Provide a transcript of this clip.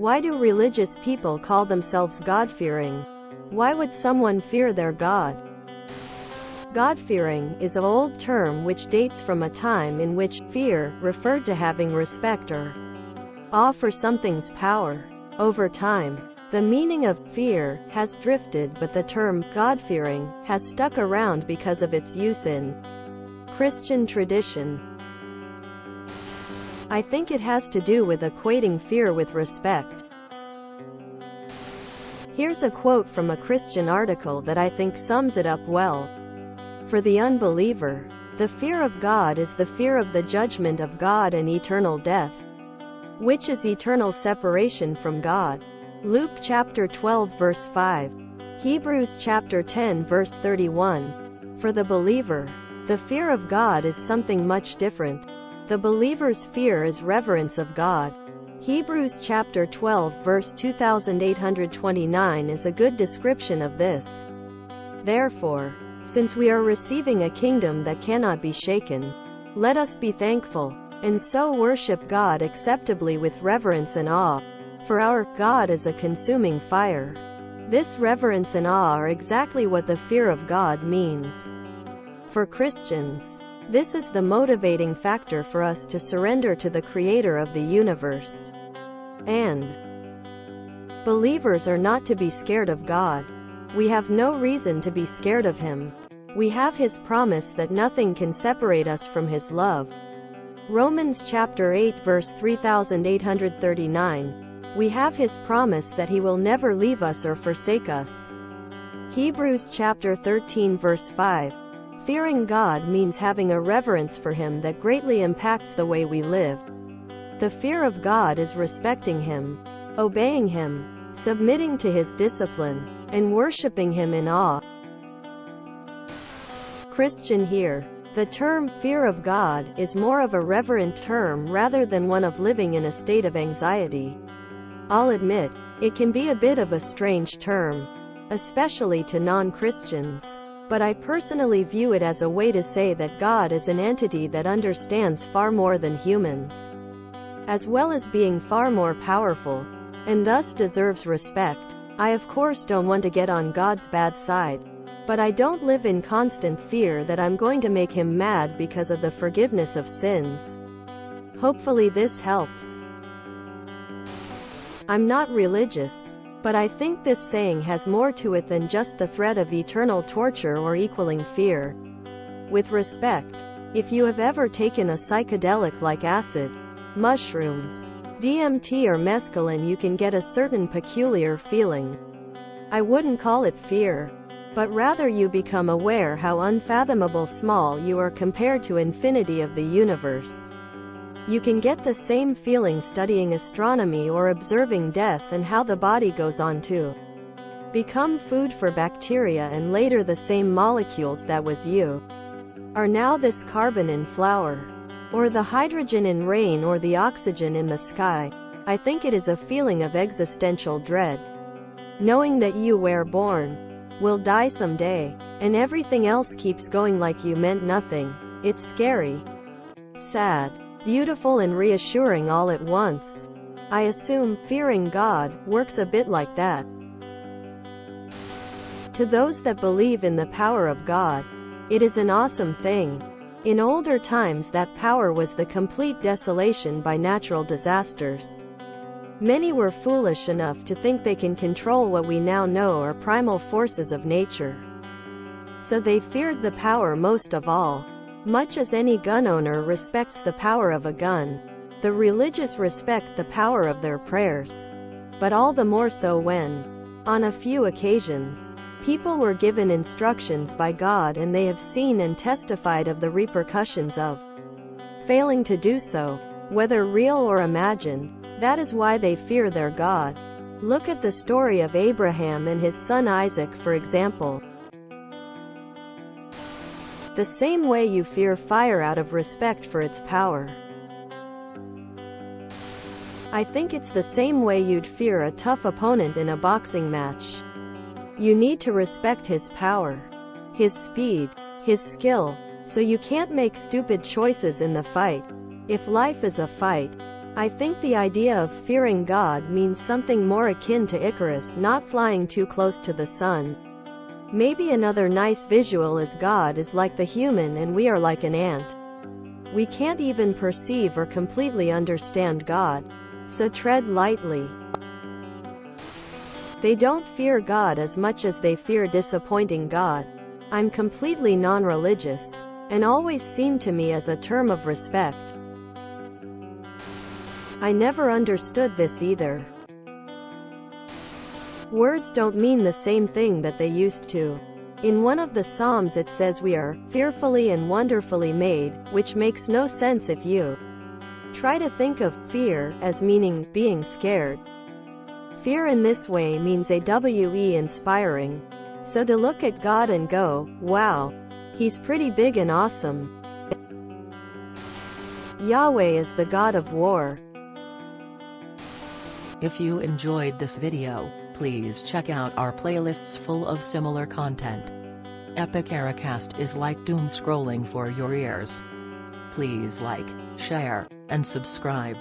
Why do religious people call themselves God-fearing? Why would someone fear their God? God-fearing is an old term which dates from a time in which fear referred to having respect or awe for something's power. Over time, the meaning of fear has drifted, but the term God-fearing has stuck around because of its use in Christian tradition. I think it has to do with equating fear with respect. Here's a quote from a Christian article that I think sums it up well. For the unbeliever, the fear of God is the fear of the judgment of God and eternal death, which is eternal separation from God. Luke chapter 12 verse 5. Hebrews chapter 10 verse 31. For the believer, the fear of God is something much different. The believer's fear is reverence of God. Hebrews chapter 12 verse 2829 is a good description of this. Therefore, since we are receiving a kingdom that cannot be shaken, let us be thankful, and so worship God acceptably with reverence and awe. For our God is a consuming fire. This reverence and awe are exactly what the fear of God means. For Christians, this is the motivating factor for us to surrender to the Creator of the universe. And believers are not to be scared of God. We have no reason to be scared of Him. We have His promise that nothing can separate us from His love. Romans chapter 8 verse 3839. We have His promise that He will never leave us or forsake us. Hebrews chapter 13 verse 5. Fearing God means having a reverence for Him that greatly impacts the way we live. The fear of God is respecting Him, obeying Him, submitting to His discipline, and worshiping Him in awe. Christian here. The term, fear of God, is more of a reverent term rather than one of living in a state of anxiety. I'll admit, it can be a bit of a strange term, especially to non-Christians. But I personally view it as a way to say that God is an entity that understands far more than humans, as well as being far more powerful, and thus deserves respect. I of course don't want to get on God's bad side, but I don't live in constant fear that I'm going to make Him mad because of the forgiveness of sins. Hopefully this helps. I'm not religious, but I think this saying has more to it than just the threat of eternal torture or equaling fear with respect. If you have ever taken a psychedelic like acid, mushrooms, DMT or mescaline, you can get a certain peculiar feeling. I wouldn't call it fear, but rather you become aware how unfathomable small you are compared to infinity of the universe. You can get the same feeling studying astronomy or observing death and how the body goes on to become food for bacteria, and later the same molecules that was you are now this carbon in flour, or the hydrogen in rain, or the oxygen in the sky. I think it is a feeling of existential dread, knowing that you were born, will die someday, and everything else keeps going like you meant nothing. It's scary, sad, beautiful and reassuring all at once. I assume fearing God works a bit like that. To those that believe in the power of God, it is an awesome thing. In older times that power was the complete desolation by natural disasters. Many were foolish enough to think they can control what we now know are primal forces of nature. So they feared the power most of all. Much as any gun owner respects the power of a gun, the religious respect the power of their prayers. But all the more so when, on a few occasions, people were given instructions by God and they have seen and testified of the repercussions of failing to do so, whether real or imagined. That is why they fear their God. Look at the story of Abraham and his son Isaac, for example. The same way you fear fire out of respect for its power. I think it's the same way you'd fear a tough opponent in a boxing match. You need to respect his power, his speed, his skill, so you can't make stupid choices in the fight. If life is a fight, I think the idea of fearing God means something more akin to Icarus not flying too close to the sun. Maybe another nice visual is God is like the human and we are like an ant. We can't even perceive or completely understand God. So tread lightly. They don't fear God as much as they fear disappointing God. I'm completely non-religious, and always seemed to me as a term of respect. I never understood this either. Words don't mean the same thing that they used to. In one of the Psalms it says we are fearfully and wonderfully made, which makes no sense if you try to think of fear as meaning being scared. Fear in this way means inspiring. So to look at God and go, wow, he's pretty big and awesome. Yahweh is the God of war. If you enjoyed this video, please check out our playlists full of similar content. Epic Ericast is like doom scrolling for your ears. Please like, share, and subscribe.